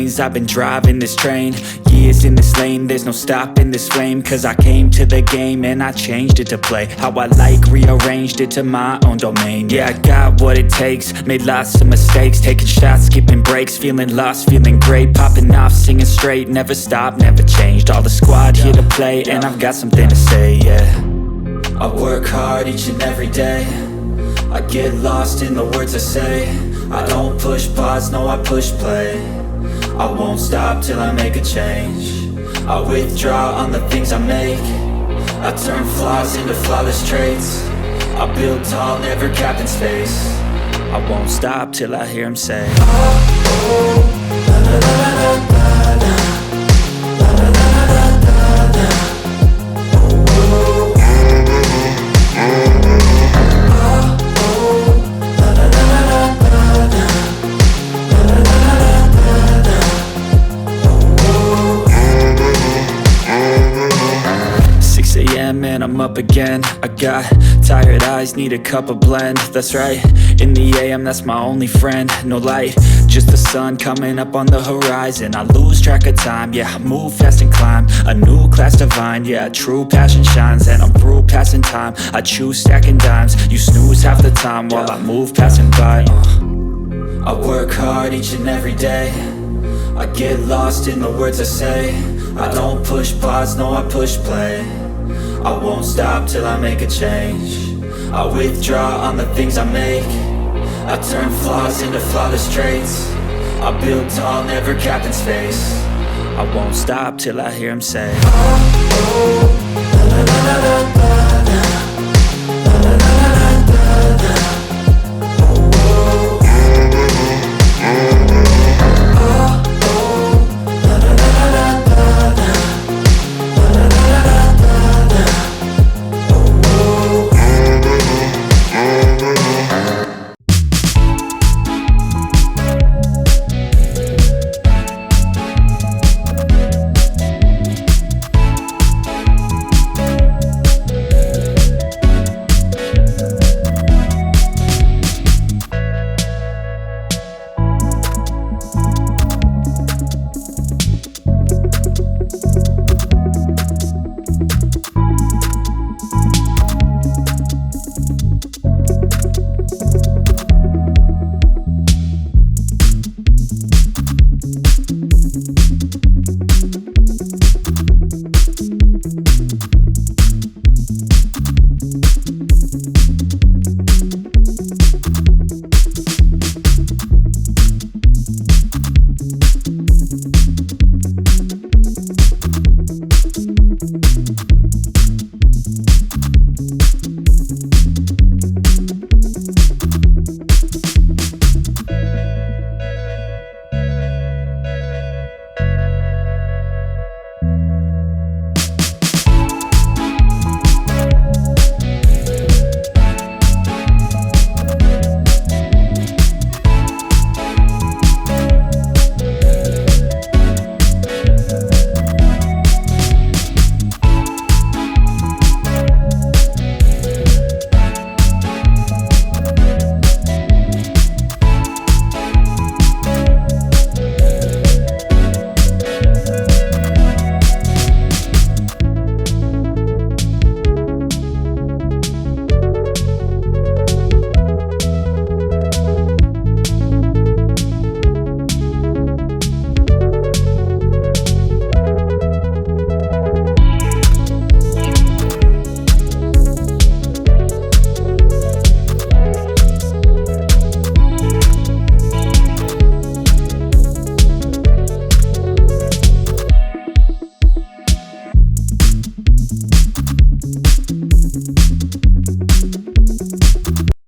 lanes, I've been driving this train. Years in this lane, there's no stopping this flame. Cause I came to the game and I changed it to play how I like, rearranged it to my own domain. Yeah, I got what it takes, made lots of mistakes, taking shots, skipping breaks, feeling lost, feeling great, popping off, singing straight, never stopped, never changed. All the squad here to play, and I've got something to say, yeah. I work hard each and every day, I get lost in the words I say. I don't push pause, no I push play. I won't stop till I make a change. I withdraw on the things I make. I turn flaws into flawless traits. I build tall, never capped in space. I won't stop till I hear him say, oh, oh, la la la la la la. And I'm up again. I got tired eyes, need a cup of blend. That's right, in the AM, that's my only friend. No light, just the sun coming up on the horizon. I lose track of time, yeah, I move fast and climb a new class divine, yeah, true passion shines. And I'm through passing time, I choose stacking dimes. You snooze half the time while I move passing by. I work hard each and every day, I get lost in the words I say. I don't push pause, no I push play. I won't stop till I make a change. I withdraw on the things I make. I turn flaws into flawless traits. I build tall, never capped in space. I won't stop till I hear him say, oh, oh, la la la la la.